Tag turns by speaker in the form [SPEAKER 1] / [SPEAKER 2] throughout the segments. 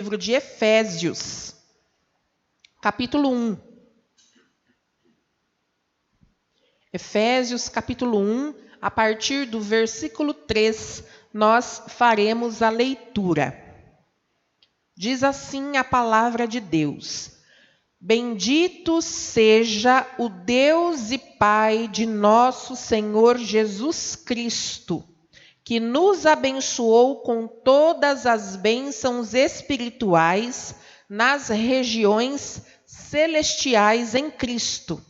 [SPEAKER 1] livro de Efésios, capítulo 1. Efésios, capítulo 1, a partir do versículo 3, nós faremos a leitura. Diz assim a palavra de Deus: Bendito seja o Deus e Pai de nosso Senhor Jesus Cristo, que nos abençoou com todas as bênçãos espirituais nas regiões celestiais em Cristo,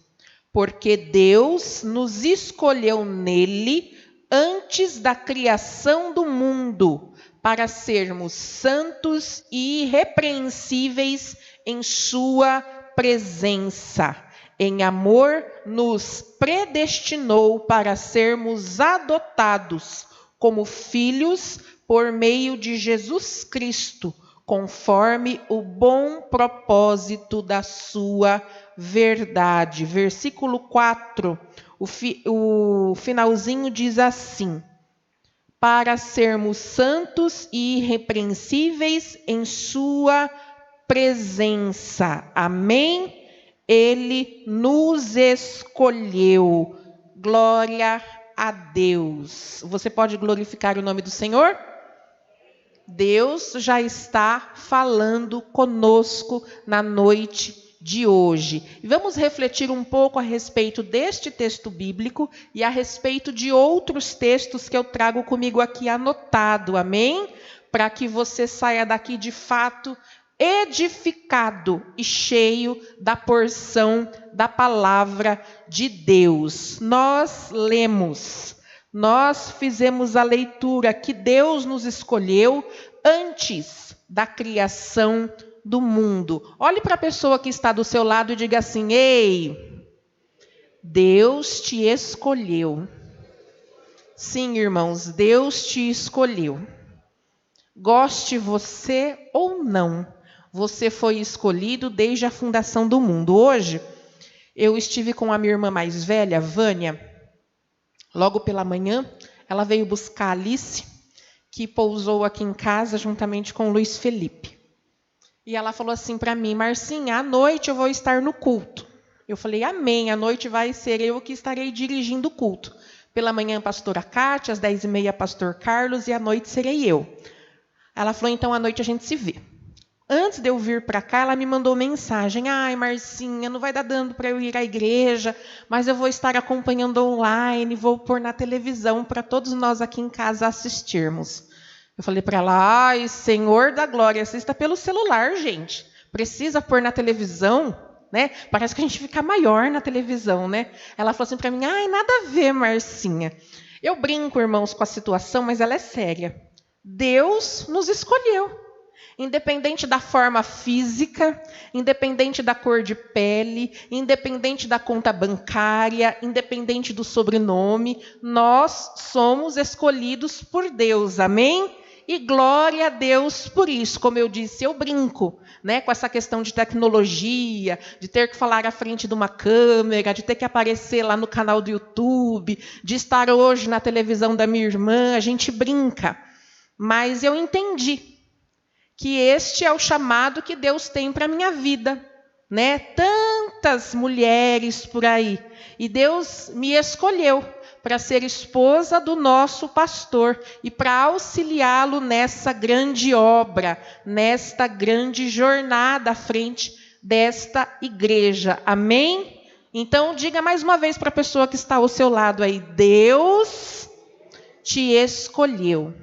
[SPEAKER 1] porque Deus nos escolheu nele antes da criação do mundo, para sermos santos e irrepreensíveis em sua presença. Em amor, nos predestinou para sermos adotados como filhos por meio de Jesus Cristo, conforme o bom propósito da sua verdade. Versículo 4, o finalzinho diz assim: para sermos santos e irrepreensíveis em sua presença. Amém? Ele nos escolheu. Glória a Deus. Você pode glorificar o nome do Senhor? Deus já está falando conosco na noite de hoje. E vamos refletir um pouco a respeito deste texto bíblico e a respeito de outros textos que eu trago comigo aqui anotado. Amém? Para que você saia daqui de fato edificado e cheio da porção da palavra de Deus. Nós lemos, nós fizemos a leitura que Deus nos escolheu antes da criação do mundo. Olhe para a pessoa que está do seu lado e diga assim: ei, Deus te escolheu. Sim, irmãos, Deus te escolheu. Goste você ou não, você foi escolhido desde a fundação do mundo. Hoje, eu estive com a minha irmã mais velha, Vânia. Logo pela manhã, ela veio buscar a Alice, que pousou aqui em casa juntamente com o Luiz Felipe. E ela falou assim para mim: Marcinha, à noite eu vou estar no culto. Eu falei: amém, à noite vai ser eu que estarei dirigindo o culto. Pela manhã, a pastora Cátia, às 10h30, pastor Carlos, e à noite serei eu. Ela falou: então à noite a gente se vê. Antes de eu vir para cá, ela me mandou mensagem: ai, Marcinha, não vai dar dando para eu ir à igreja, mas eu vou estar acompanhando online, vou pôr na televisão para todos nós aqui em casa assistirmos. Eu falei para ela: ai, Senhor da glória, assista pelo celular, gente. Precisa pôr na televisão, né? Parece que a gente fica maior na televisão, né? Ela falou assim para mim: ai, nada a ver, Marcinha. Eu brinco, irmãos, com a situação, mas ela é séria. Deus nos escolheu. Independente da forma física, independente da cor de pele, independente da conta bancária, independente do sobrenome, nós somos escolhidos por Deus, amém? E glória a Deus por isso. Como eu disse, eu brinco, né, com essa questão de tecnologia, de ter que falar à frente de uma câmera, de ter que aparecer lá no canal do YouTube, de estar hoje na televisão da minha irmã, a gente brinca. Mas eu entendi que este é o chamado que Deus tem para a minha vida, né? Tantas mulheres por aí. E Deus me escolheu para ser esposa do nosso pastor e para auxiliá-lo nessa grande obra, nesta grande jornada à frente desta igreja. Amém? Então, diga mais uma vez para a pessoa que está ao seu lado aí: Deus te escolheu.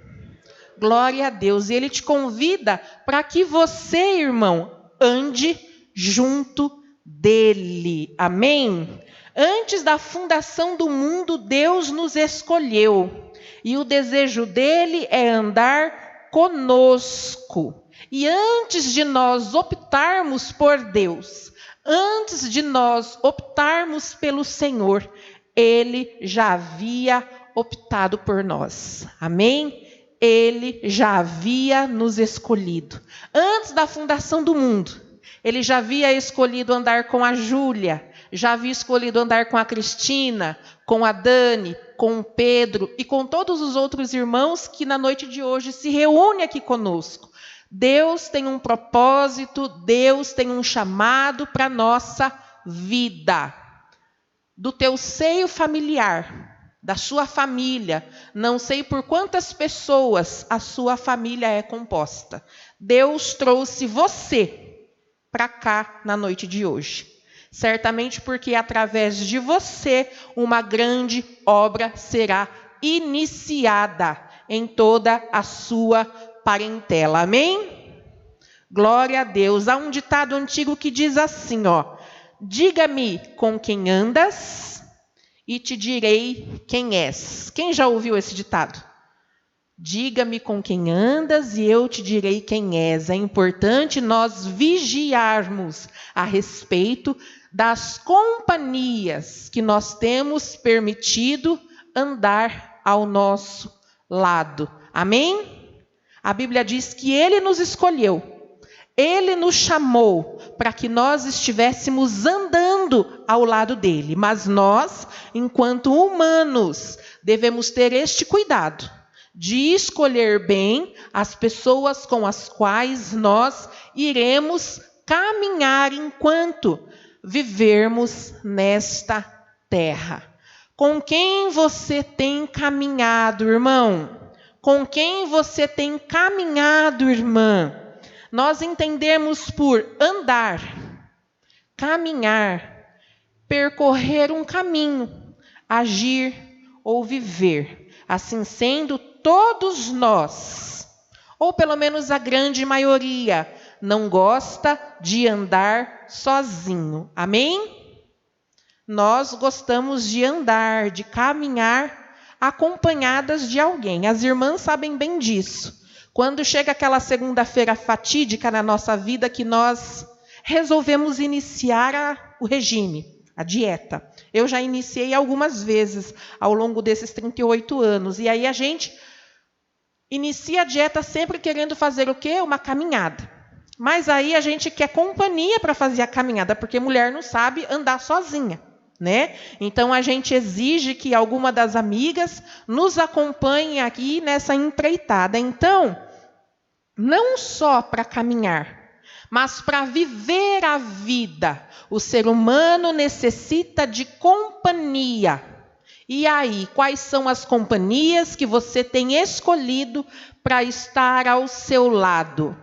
[SPEAKER 1] Glória a Deus. E Ele te convida para que você, irmão, ande junto dele. Amém? Antes da fundação do mundo, Deus nos escolheu. E o desejo dele é andar conosco. E antes de nós optarmos por Deus, antes de nós optarmos pelo Senhor, Ele já havia optado por nós. Amém? Ele já havia nos escolhido. Antes da fundação do mundo, ele já havia escolhido andar com a Júlia, já havia escolhido andar com a Cristina, com a Dani, com o Pedro e com todos os outros irmãos que na noite de hoje se reúnem aqui conosco. Deus tem um propósito, Deus tem um chamado para a nossa vida. Do teu seio familiar, da sua família, não sei por quantas pessoas a sua família é composta. Deus trouxe você para cá na noite de hoje. Certamente porque através de você uma grande obra será iniciada em toda a sua parentela. Amém? Glória a Deus. Há um ditado antigo que diz assim, diga-me com quem andas e te direi quem és. Quem já ouviu esse ditado? Diga-me com quem andas e eu te direi quem és. É importante nós vigiarmos a respeito das companhias que nós temos permitido andar ao nosso lado. Amém? A Bíblia diz que Ele nos escolheu, Ele nos chamou para que nós estivéssemos andando ao lado dEle. Mas nós, enquanto humanos, devemos ter este cuidado de escolher bem as pessoas com as quais nós iremos caminhar enquanto vivermos nesta terra. Com quem você tem caminhado, irmão? Com quem você tem caminhado, irmã? Nós entendemos por andar, caminhar, percorrer um caminho, agir ou viver. Assim sendo, todos nós, ou pelo menos a grande maioria, não gosta de andar sozinho. Amém? Nós gostamos de andar, de caminhar acompanhadas de alguém. As irmãs sabem bem disso. Quando chega aquela segunda-feira fatídica na nossa vida que nós resolvemos iniciar o regime, a dieta. Eu já iniciei algumas vezes ao longo desses 38 anos. E aí a gente inicia a dieta sempre querendo fazer o quê? Uma caminhada. Mas aí a gente quer companhia para fazer a caminhada, porque mulher não sabe andar sozinha. Então a gente exige que alguma das amigas nos acompanhe aqui nessa empreitada. Então, não só para caminhar, mas para viver a vida, o ser humano necessita de companhia. E aí, quais são as companhias que você tem escolhido para estar ao seu lado?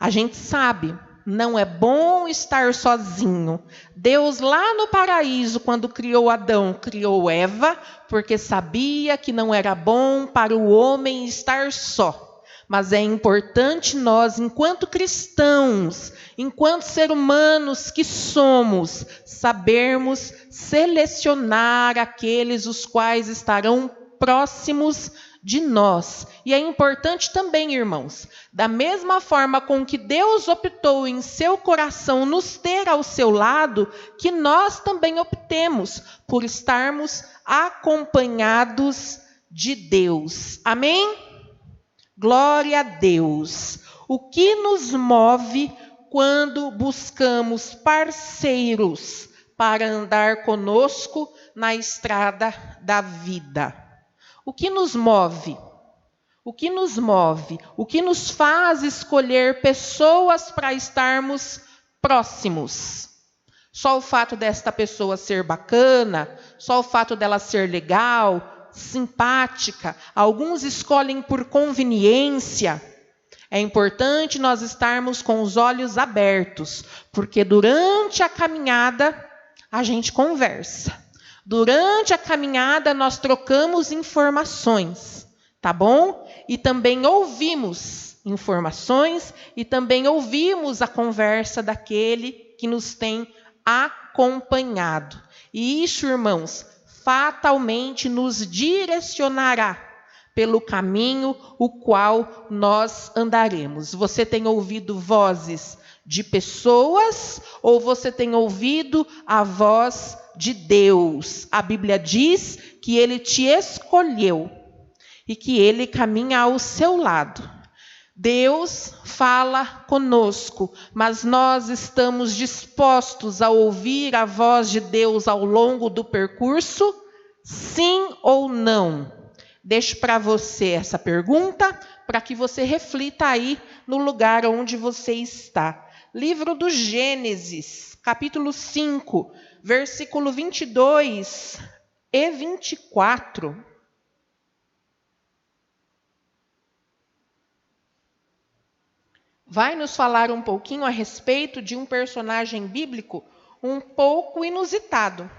[SPEAKER 1] A gente sabe. Não é bom estar sozinho. Deus lá no paraíso, quando criou Adão, criou Eva, porque sabia que não era bom para o homem estar só. Mas é importante nós, enquanto cristãos, enquanto seres humanos que somos, sabermos selecionar aqueles os quais estarão próximos de nós. E é importante também, irmãos, da mesma forma com que Deus optou em seu coração nos ter ao seu lado, que nós também optemos por estarmos acompanhados de Deus. Amém? Glória a Deus. O que nos move quando buscamos parceiros para andar conosco na estrada da vida? O que nos move? O que nos move? O que nos faz escolher pessoas para estarmos próximos? Só o fato desta pessoa ser bacana? Só o fato dela ser legal, simpática? Alguns escolhem por conveniência. É importante nós estarmos com os olhos abertos, porque durante a caminhada a gente conversa. Durante a caminhada, nós trocamos informações, tá bom? E também ouvimos informações e também ouvimos a conversa daquele que nos tem acompanhado. E isso, irmãos, fatalmente nos direcionará pelo caminho o qual nós andaremos. Você tem ouvido vozes de pessoas ou você tem ouvido a voz de Deus? A Bíblia diz que Ele te escolheu e que Ele caminha ao seu lado. Deus fala conosco, mas nós estamos dispostos a ouvir a voz de Deus ao longo do percurso? Sim ou não? Deixo para você essa pergunta, para que você reflita aí no lugar onde você está. Livro do Gênesis, capítulo 5, versículo 22 e 24. Vai nos falar um pouquinho a respeito de um personagem bíblico um pouco inusitado.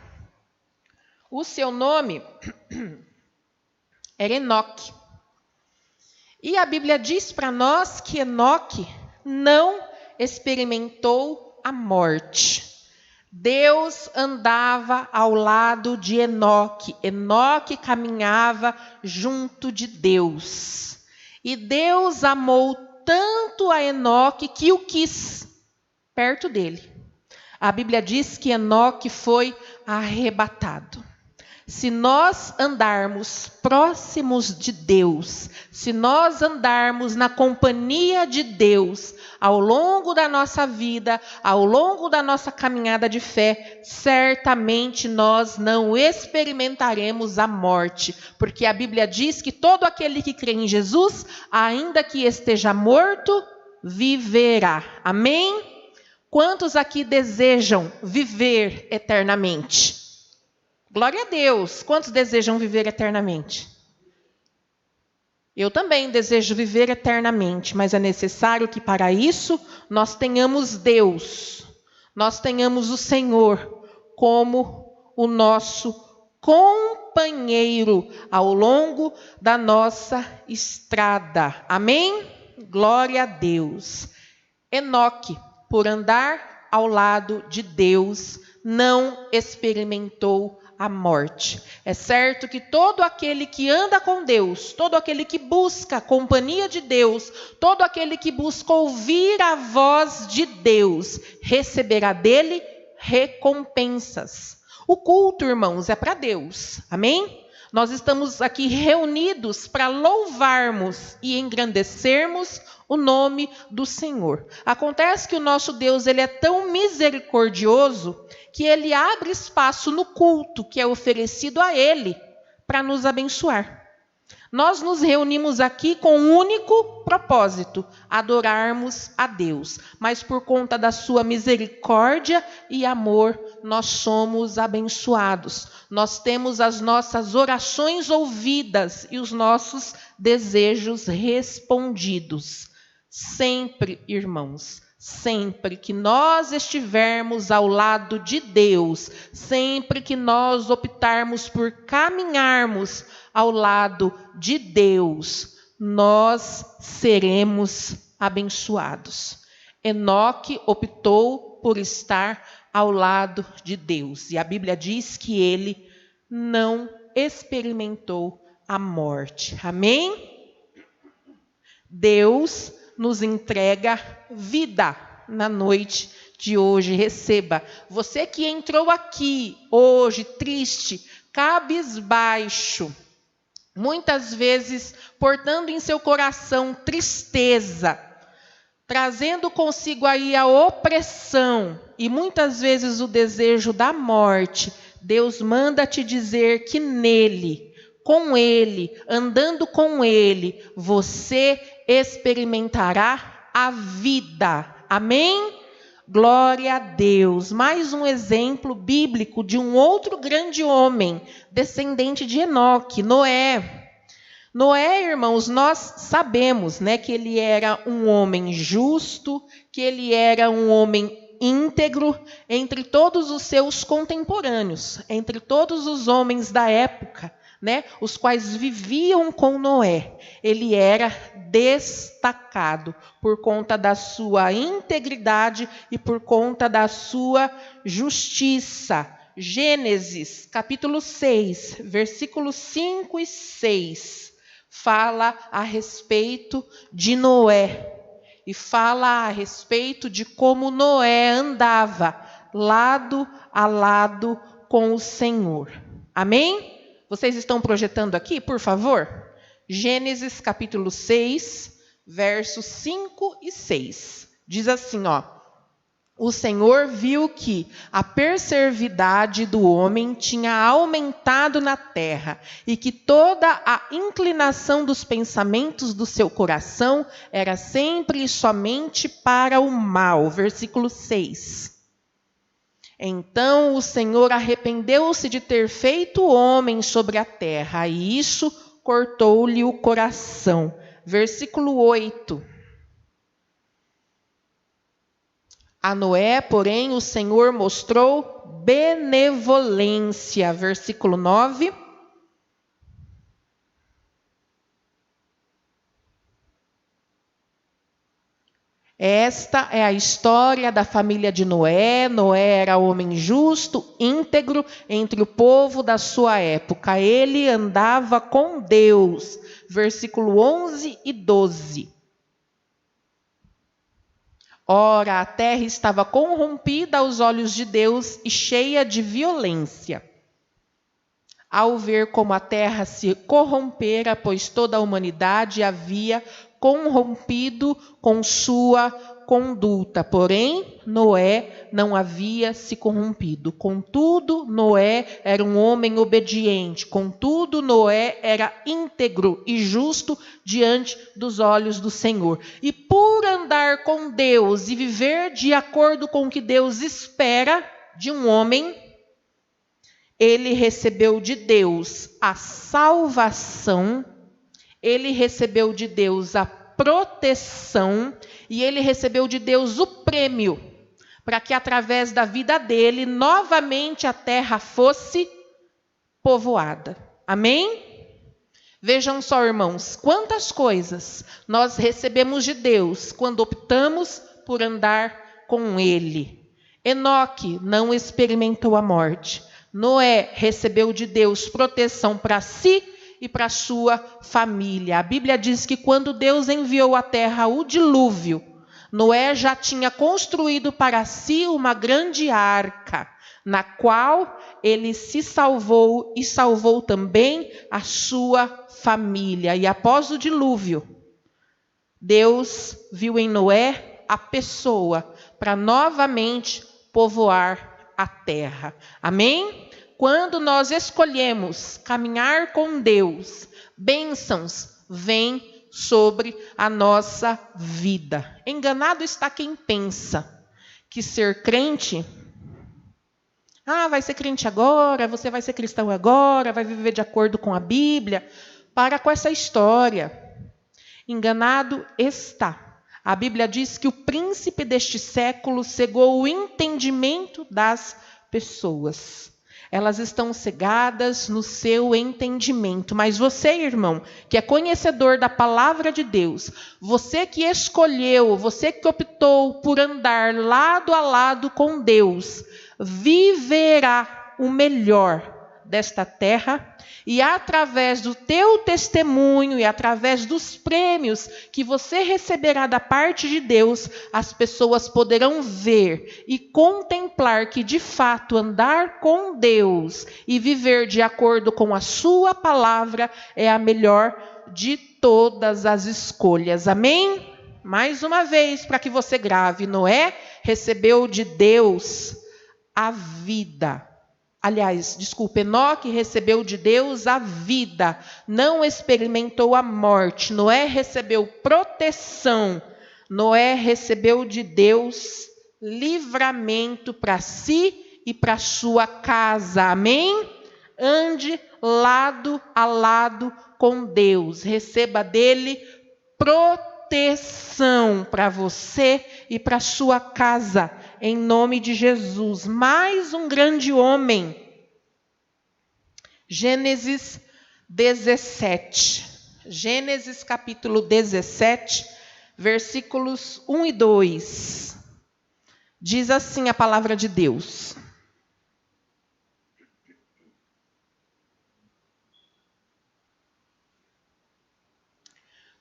[SPEAKER 1] O seu nome era Enoque. E a Bíblia diz para nós que Enoque não experimentou a morte. Deus andava ao lado de Enoque. Enoque caminhava junto de Deus. E Deus amou tanto a Enoque que o quis perto dele. A Bíblia diz que Enoque foi arrebatado. Se nós andarmos próximos de Deus, se nós andarmos na companhia de Deus, ao longo da nossa vida, ao longo da nossa caminhada de fé, certamente nós não experimentaremos a morte, porque a Bíblia diz que todo aquele que crê em Jesus, ainda que esteja morto, viverá. Amém? Quantos aqui desejam viver eternamente? Glória a Deus. Quantos desejam viver eternamente? Eu também desejo viver eternamente, mas é necessário que para isso nós tenhamos Deus, nós tenhamos o Senhor como o nosso companheiro ao longo da nossa estrada. Amém? Glória a Deus. Enoque, por andar ao lado de Deus, não experimentou a morte. É certo que todo aquele que anda com Deus, todo aquele que busca a companhia de Deus, todo aquele que busca ouvir a voz de Deus, receberá dele recompensas. O culto, irmãos, é para Deus. Amém? Nós estamos aqui reunidos para louvarmos e engrandecermos o nome do Senhor. Acontece que o nosso Deus, ele é tão misericordioso que ele abre espaço no culto que é oferecido a ele para nos abençoar. Nós nos reunimos aqui com um único propósito, adorarmos a Deus. Mas por conta da sua misericórdia e amor, nós somos abençoados. Nós temos as nossas orações ouvidas e os nossos desejos respondidos. Sempre, irmãos, sempre que nós estivermos ao lado de Deus, sempre que nós optarmos por caminharmos ao lado de Deus, nós seremos abençoados. Enoque optou por estar ao lado de Deus, e a Bíblia diz que ele não experimentou a morte. Amém? Deus nos entrega vida na noite de hoje. Receba. Você que entrou aqui hoje triste, cabisbaixo, muitas vezes portando em seu coração tristeza, trazendo consigo aí a opressão e muitas vezes o desejo da morte, Deus manda te dizer que nele, com ele, andando com ele, você experimentará a vida. Amém? Glória a Deus. Mais um exemplo bíblico de um outro grande homem, descendente de Enoque, Noé. Noé, irmãos, nós sabemos, né, que ele era um homem justo, que ele era um homem íntegro entre todos os seus contemporâneos, entre todos os homens da época, né, os quais viviam com Noé. Ele era destacado por conta da sua integridade e por conta da sua justiça. Gênesis, capítulo 6, versículos 5 e 6, fala a respeito de Noé. E fala a respeito de como Noé andava lado a lado com o Senhor. Amém? Vocês estão projetando aqui, por favor? Gênesis capítulo 6, versos 5 e 6. Diz assim, ó: O Senhor viu que a perversidade do homem tinha aumentado na terra e que toda a inclinação dos pensamentos do seu coração era sempre e somente para o mal. Versículo 6. Então o Senhor arrependeu-se de ter feito o homem sobre a terra, e isso cortou-lhe o coração. Versículo 8. A Noé, porém, o Senhor mostrou benevolência. Versículo 9. Esta é a história da família de Noé. Noé era homem justo, íntegro entre o povo da sua época. Ele andava com Deus. Versículo 11 e 12. Ora, a terra estava corrompida aos olhos de Deus e cheia de violência. Ao ver como a terra se corrompera, pois toda a humanidade havia corrompido com sua conduta, porém Noé não havia se corrompido. Contudo, Noé era um homem obediente. Contudo, Noé era íntegro e justo diante dos olhos do Senhor. E por andar com Deus e viver de acordo com o que Deus espera de um homem, ele recebeu de Deus a salvação, ele recebeu de Deus a proteção e ele recebeu de Deus o prêmio para que através da vida dele novamente a terra fosse povoada. Amém? Vejam só, irmãos, quantas coisas nós recebemos de Deus quando optamos por andar com ele. Enoque não experimentou a morte. Noé recebeu de Deus proteção para si e para sua família. A Bíblia diz que quando Deus enviou à terra o dilúvio, Noé já tinha construído para si uma grande arca, na qual ele se salvou e salvou também a sua família. E após o dilúvio, Deus viu em Noé a pessoa para novamente povoar a terra. Amém? Quando nós escolhemos caminhar com Deus, bênçãos vêm sobre a nossa vida. Enganado está quem pensa que ser crente, vai ser crente agora, você vai ser cristão agora, vai viver de acordo com a Bíblia. Para com essa história. Enganado está. A Bíblia diz que o príncipe deste século cegou o entendimento das pessoas. Elas estão cegadas no seu entendimento. Mas você, irmão, que é conhecedor da palavra de Deus, você que escolheu, você que optou por andar lado a lado com Deus, viverá o melhor desta terra, e através do teu testemunho e através dos prêmios que você receberá da parte de Deus, as pessoas poderão ver e contemplar que de fato andar com Deus e viver de acordo com a sua palavra é a melhor de todas as escolhas. Amém? Mais uma vez, para que você grave, Noé recebeu de Deus a vida. Enoque recebeu de Deus a vida, não experimentou a morte. Noé recebeu proteção. Noé recebeu de Deus livramento para si e para sua casa. Amém? Ande lado a lado com Deus. Receba dele proteção para você e para sua casa. Em nome de Jesus. Mais um grande homem. Gênesis 17. Gênesis capítulo 17, versículos 1 e 2. Diz assim a palavra de Deus.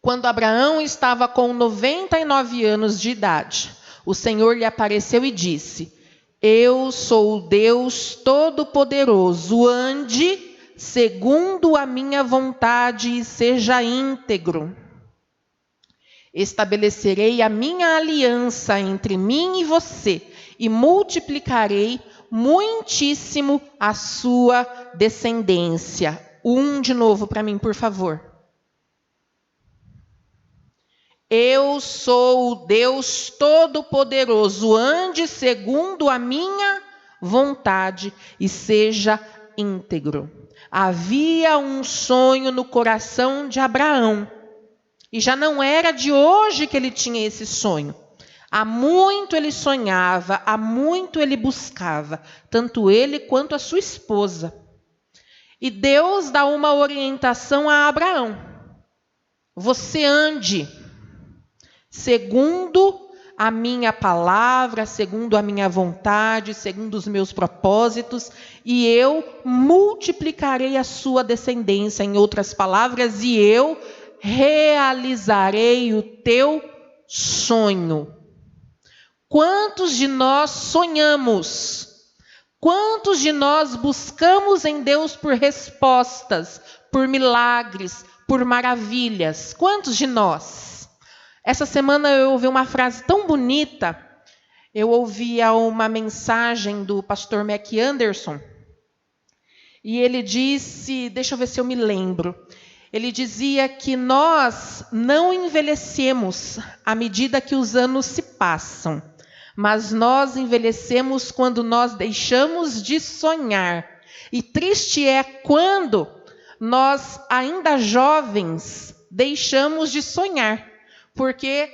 [SPEAKER 1] Quando Abraão estava com 99 anos de idade, o Senhor lhe apareceu e disse: Eu sou o Deus Todo-Poderoso, ande segundo a minha vontade e seja íntegro. Estabelecerei a minha aliança entre mim e você, e multiplicarei muitíssimo a sua descendência. De novo para mim, por favor. Eu sou o Deus Todo-Poderoso, ande segundo a minha vontade e seja íntegro. Havia um sonho no coração de Abraão, e já não era de hoje que ele tinha esse sonho. Há muito ele sonhava, há muito ele buscava, tanto ele quanto a sua esposa. E Deus dá uma orientação a Abraão. Você ande segundo a minha palavra, segundo a minha vontade, segundo os meus propósitos, e eu multiplicarei a sua descendência, em outras palavras, e eu realizarei o teu sonho. Quantos de nós sonhamos? Quantos de nós buscamos em Deus por respostas, por milagres, por maravilhas? Quantos de nós? Essa semana eu ouvi uma frase tão bonita. Eu ouvia uma mensagem do pastor Mac Anderson. E ele disse, deixa eu ver se eu me lembro. Ele dizia que nós não envelhecemos à medida que os anos se passam. Mas nós envelhecemos quando nós deixamos de sonhar. E triste é quando nós, ainda jovens, deixamos de sonhar. Porque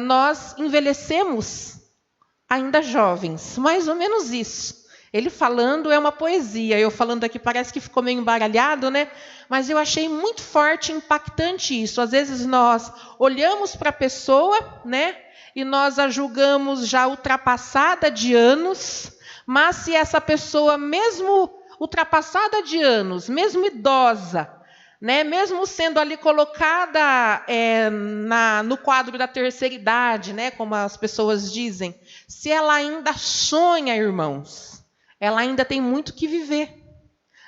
[SPEAKER 1] nós envelhecemos ainda jovens. Mais ou menos isso. Ele falando é uma poesia. Eu falando aqui parece que ficou meio embaralhado, né? Mas eu achei muito forte, impactante isso. Às vezes nós olhamos para a pessoa, né? E nós a julgamos já ultrapassada de anos, mas se essa pessoa, mesmo ultrapassada de anos, mesmo idosa, né, mesmo sendo ali colocada no quadro da terceira idade, né, como as pessoas dizem, se ela ainda sonha, irmãos, ela ainda tem muito que viver.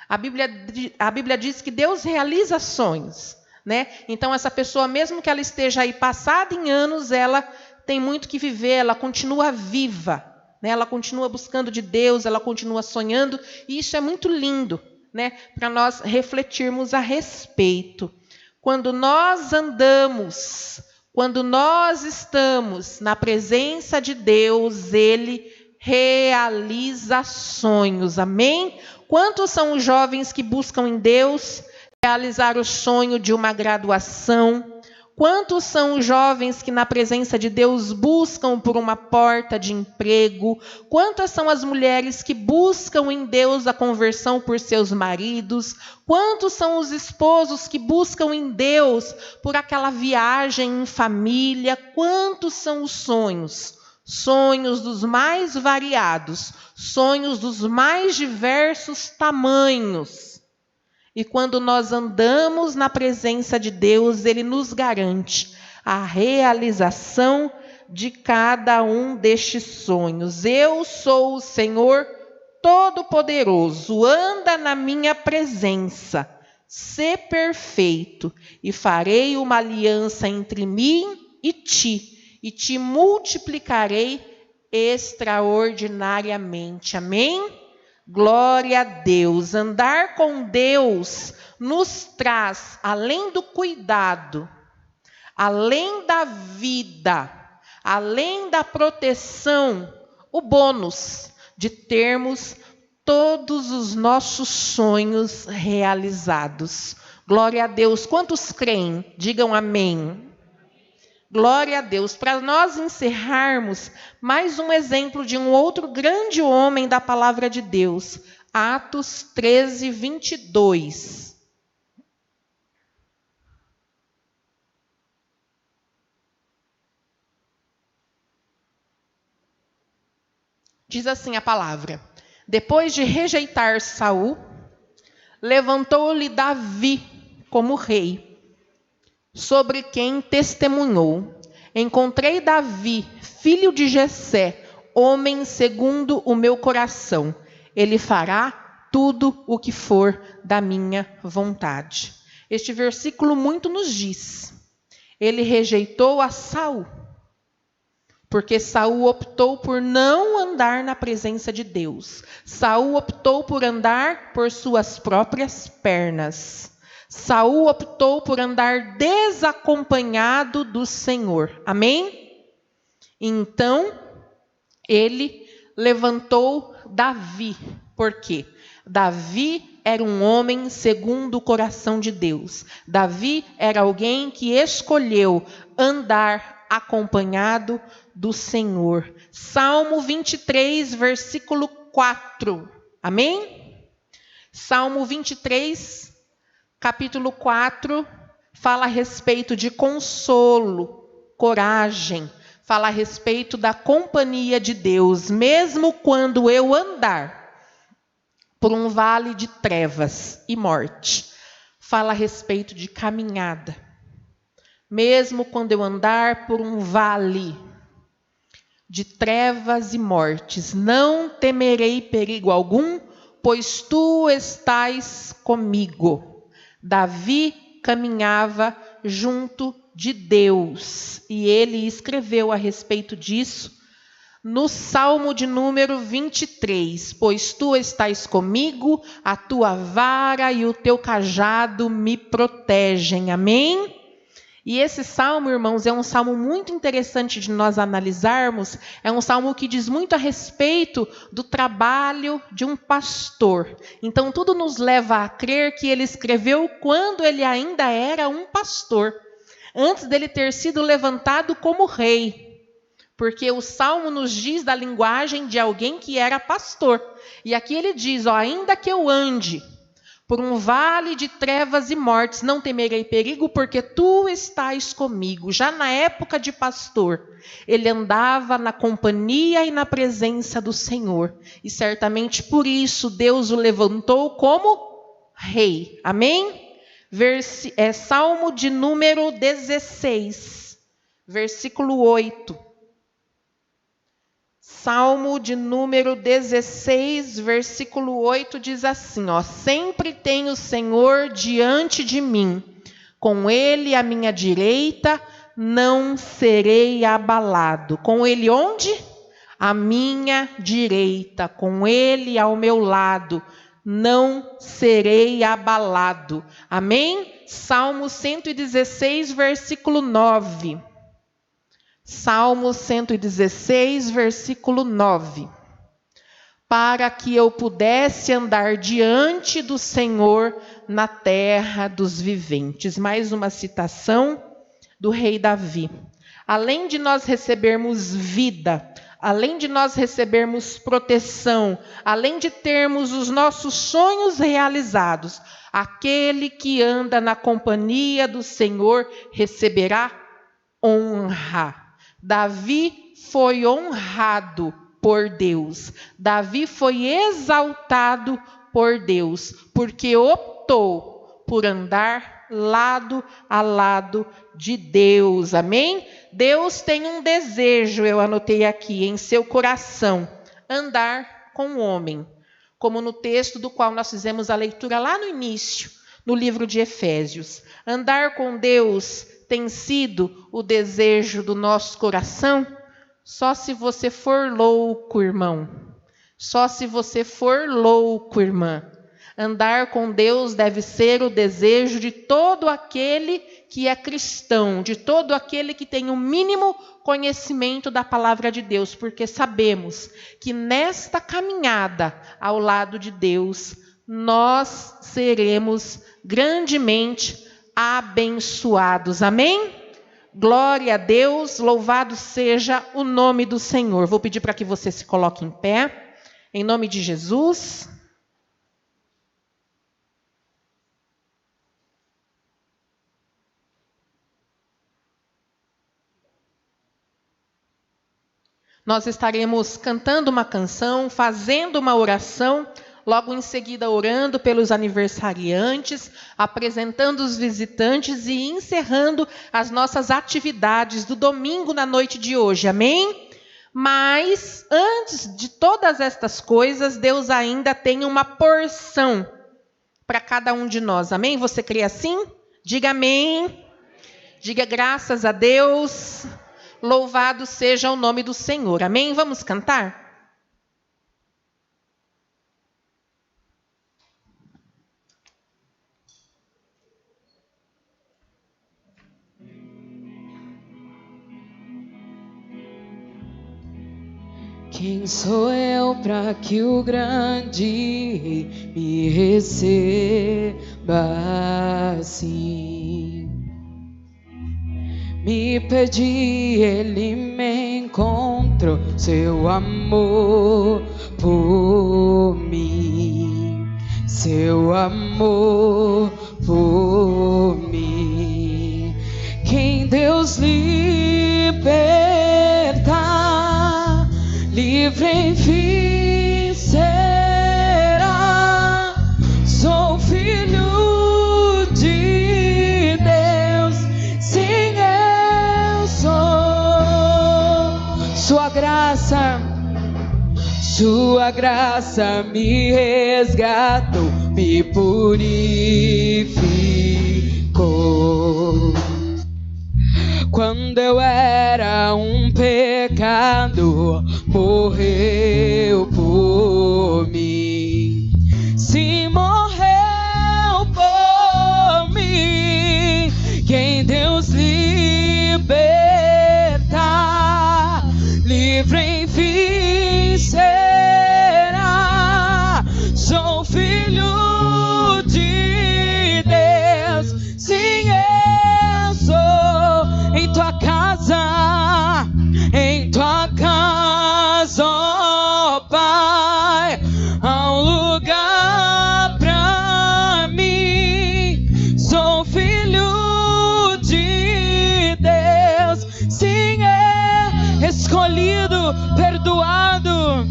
[SPEAKER 1] A Bíblia diz que Deus realiza sonhos, né? Então essa pessoa, mesmo que ela esteja aí passada em anos, ela tem muito que viver, ela continua viva, né? Ela continua buscando de Deus, ela continua sonhando, e isso é muito lindo, né? Para nós refletirmos a respeito. Quando nós andamos, quando nós estamos na presença de Deus, Ele realiza sonhos, amém? Quantos são os jovens que buscam em Deus realizar o sonho de uma graduação? Quantos são os jovens que na presença de Deus buscam por uma porta de emprego? Quantas são as mulheres que buscam em Deus a conversão por seus maridos? Quantos são os esposos que buscam em Deus por aquela viagem em família? Quantos são os sonhos? Sonhos dos mais variados, sonhos dos mais diversos tamanhos. E quando nós andamos na presença de Deus, Ele nos garante a realização de cada um destes sonhos. Eu sou o Senhor Todo-Poderoso, anda na minha presença, sê perfeito, e farei uma aliança entre mim e te multiplicarei extraordinariamente. Amém? Glória a Deus. Andar com Deus nos traz, além do cuidado, além da vida, além da proteção, o bônus de termos todos os nossos sonhos realizados. Glória a Deus. Quantos creem? Digam amém. Glória a Deus. Para nós encerrarmos, mais um exemplo de um outro grande homem da palavra de Deus. Atos 13, 22. Diz assim a palavra: depois de rejeitar Saul, levantou-lhe Davi como rei, sobre quem testemunhou: encontrei Davi, filho de Jessé, homem segundo o meu coração. Ele fará tudo o que for da minha vontade. Este versículo muito nos diz. Ele rejeitou a Saul. Porque Saul optou por não andar na presença de Deus. Saul optou por andar por suas próprias pernas. Saul optou por andar desacompanhado do Senhor. Amém? Então, ele levantou Davi. Por quê? Davi era um homem segundo o coração de Deus. Davi era alguém que escolheu andar acompanhado do Senhor. Salmo 23, versículo 4. Amém? Salmo 23, capítulo 4, fala a respeito de consolo, coragem. Fala a respeito da companhia de Deus. Mesmo quando eu andar por um vale de trevas e morte. Fala a respeito de caminhada. Mesmo quando eu andar por um vale de trevas e mortes, não temerei perigo algum, pois tu estás comigo. Davi caminhava junto de Deus, e ele escreveu a respeito disso no Salmo de número 23, pois tu estás comigo, a tua vara e o teu cajado me protegem. Amém? E esse salmo, irmãos, é um salmo muito interessante de nós analisarmos. É um salmo que diz muito a respeito do trabalho de um pastor. Então, tudo nos leva a crer que ele escreveu quando ele ainda era um pastor, antes dele ter sido levantado como rei. Porque o salmo nos diz da linguagem de alguém que era pastor. E aqui ele diz, ainda que eu ande por um vale de trevas e mortes, não temerei perigo, porque tu estás comigo. Já na época de pastor, ele andava na companhia e na presença do Senhor. E certamente por isso Deus o levantou como rei. Amém? Salmo de número 16, versículo 8. Salmo de número 16, versículo 8, diz assim, sempre tem o Senhor diante de mim, com ele à minha direita, não serei abalado. Com ele onde? À minha direita, com ele ao meu lado, não serei abalado. Amém? Salmo 116, versículo 9. Salmo 116, versículo 9. Para que eu pudesse andar diante do Senhor na terra dos viventes. Mais uma citação do rei Davi. Além de nós recebermos vida, além de nós recebermos proteção, além de termos os nossos sonhos realizados, aquele que anda na companhia do Senhor receberá honra. Davi foi honrado por Deus. Davi foi exaltado por Deus, porque optou por andar lado a lado de Deus. Amém? Deus tem um desejo, eu anotei aqui, em seu coração, andar com o homem. Como no texto do qual nós fizemos a leitura lá no início, no livro de Efésios. Andar com Deus tem sido o desejo do nosso coração? Só se você for louco, irmão. Só se você for louco, irmã. Andar com Deus deve ser o desejo de todo aquele que é cristão, de todo aquele que tem o mínimo conhecimento da palavra de Deus, porque sabemos que nesta caminhada ao lado de Deus, nós seremos grandemente abençoados. Amém? Glória a Deus, louvado seja o nome do Senhor. Vou pedir para que você se coloque em pé, em nome de Jesus. Nós estaremos cantando uma canção, fazendo uma oração, logo em seguida orando pelos aniversariantes, apresentando os visitantes e encerrando as nossas atividades do domingo na noite de hoje. Amém? Mas antes de todas estas coisas, Deus ainda tem uma porção para cada um de nós. Amém? Você crê assim? Diga amém. Diga graças a Deus. Louvado seja o nome do Senhor. Amém? Vamos cantar?
[SPEAKER 2] Quem sou eu para que o grande me receba assim? Me pedi, ele me encontrou, seu amor por mim, seu amor por mim. Quem Deus liberta, livre enfim será. Sou filho de Deus, sim eu sou. Sua graça me resgatou, me purificou. Quando eu era um pecador, morreu por mim. Sim, morreu por mim. Quem Deus liberta, livre enfim será. Sou filho de Deus, sim eu sou. Em tua casa, ó Pai, há um lugar pra mim. Sou filho de Deus, sim, escolhido, perdoado,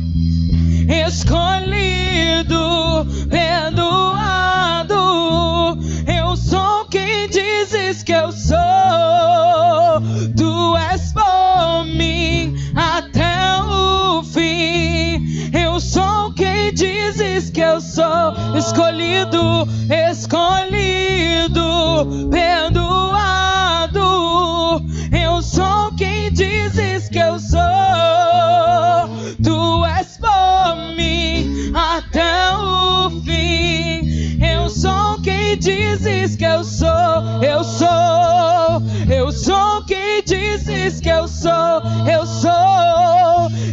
[SPEAKER 2] perdoado. Eu sou quem dizes que eu sou. Tu és por mim até o fim. Eu sou quem dizes que eu sou. Escolhido, perdoado. Eu sou quem dizes que eu sou. Tu és por mim até o fim. Eu sou quem dizes que eu sou. Eu sou quem dizes que eu sou.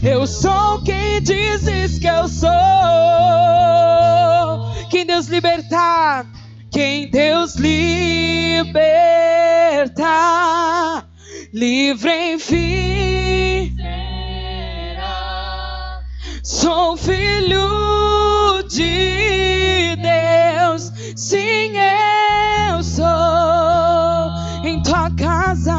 [SPEAKER 2] Eu sou quem dizes que eu sou. Quem Deus libertar, quem Deus liberta, livre enfim será. Sou filho de Deus, sim eu sou. Em tua casa,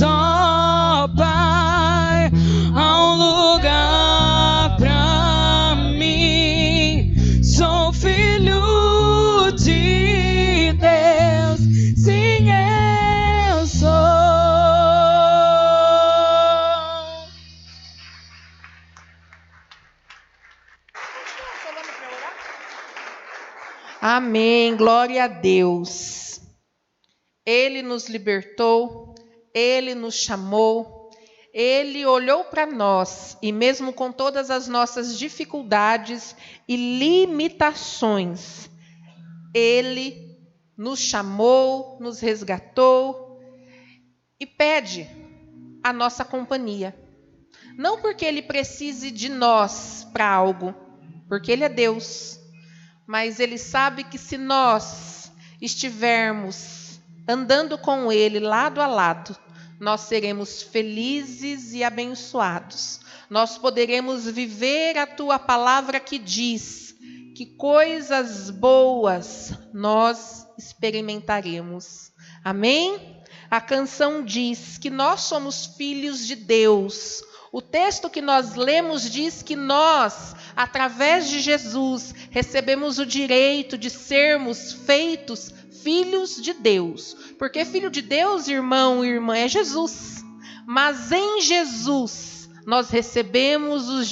[SPEAKER 2] ó Pai, há um lugar pra mim. Sou filho de Deus, sim eu sou.
[SPEAKER 1] Amém, glória a Deus. Ele nos libertou, Ele nos chamou, Ele olhou para nós e mesmo com todas as nossas dificuldades e limitações, Ele nos chamou, nos resgatou e pede a nossa companhia. Não porque Ele precise de nós para algo, porque Ele é Deus, mas Ele sabe que se nós estivermos andando com Ele lado a lado, nós seremos felizes e abençoados. Nós poderemos viver a Tua palavra que diz que coisas boas nós experimentaremos. Amém? A canção diz que nós somos filhos de Deus. O texto que nós lemos diz que nós, através de Jesus, recebemos o direito de sermos feitos filhos de Deus. Porque filho de Deus, irmão e irmã, é Jesus. Mas em Jesus, nós recebemos o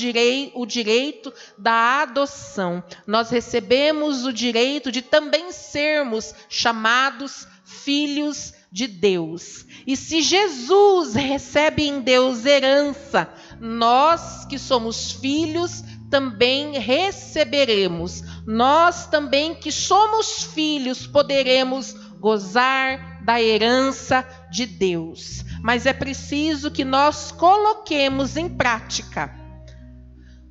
[SPEAKER 1] direito da adoção. Nós recebemos o direito de também sermos chamados filhos de Deus. E se Jesus recebe em Deus herança, nós que somos filhos também receberemos. Nós também que somos filhos poderemos gozar da herança de Deus. Mas é preciso que nós coloquemos em prática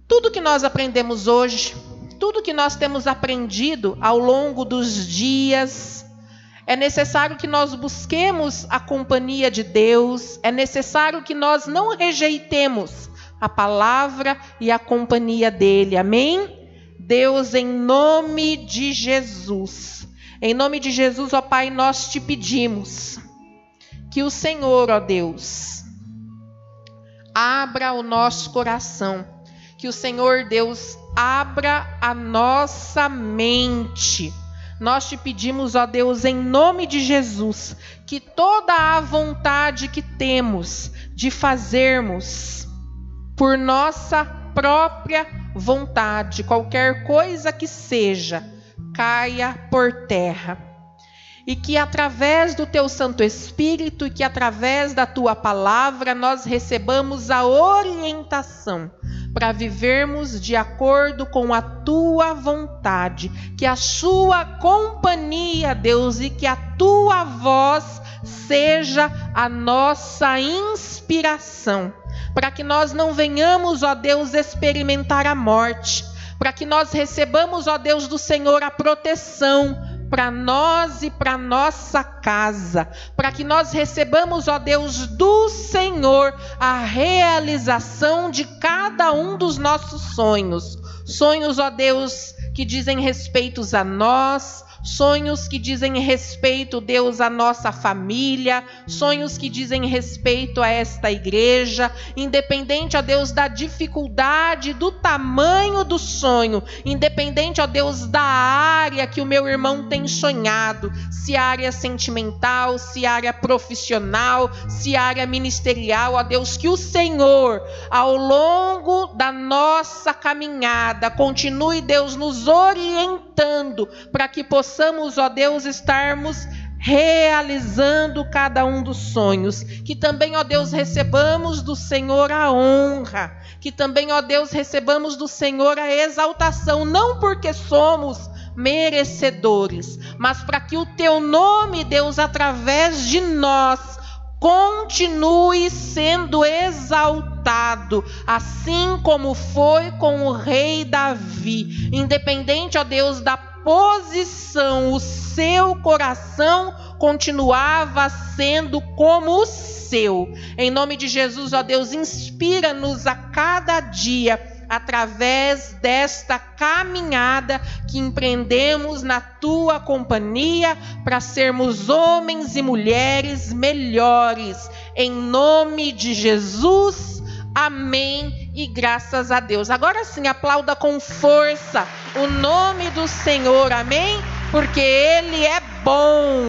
[SPEAKER 1] tudo que nós aprendemos hoje, tudo que nós temos aprendido ao longo dos dias. É necessário que nós busquemos a companhia de Deus, é necessário que nós não rejeitemos a palavra e a companhia dele, amém? Deus, em nome de Jesus, ó Pai, nós te pedimos que o Senhor, ó Deus, abra o nosso coração, que o Senhor, Deus, abra a nossa mente. Nós te pedimos, ó Deus, em nome de Jesus, que toda a vontade que temos de fazermos por nossa própria vontade, qualquer coisa que seja, caia por terra. E que através do teu Santo Espírito e que através da tua palavra nós recebamos a orientação para vivermos de acordo com a tua vontade, que a sua companhia, Deus, e que a tua voz seja a nossa inspiração, para que nós não venhamos, ó Deus, experimentar a morte, para que nós recebamos, ó Deus, do Senhor a proteção para nós e para nossa casa, para que nós recebamos, ó Deus, do Senhor a realização de cada um dos nossos sonhos. Sonhos, ó Deus, que dizem respeito a nós, sonhos que dizem respeito, Deus, à nossa família, sonhos que dizem respeito a esta igreja, independente, ó Deus, da dificuldade, do tamanho do sonho, independente, ó Deus, da área que o meu irmão tem sonhado, se área sentimental, se área profissional, se área ministerial, ó Deus, que o Senhor, ao longo da nossa caminhada, continue, Deus, nos orientando para que possamos, ó Deus, estarmos realizando cada um dos sonhos. Que também, ó Deus, recebamos do Senhor a honra. Que também, ó Deus, recebamos do Senhor a exaltação, não porque somos merecedores, mas para que o teu nome, Deus, através de nós, continue sendo exaltado, assim como foi com o rei Davi. Independente, ó Deus, da posição, o seu coração continuava sendo como o seu. Em nome de Jesus, ó Deus, inspira-nos a cada dia, através desta caminhada que empreendemos na tua companhia, para sermos homens e mulheres melhores. Em nome de Jesus, amém e graças a Deus. Agora sim, aplauda com força o nome do Senhor, amém? Porque Ele é bom.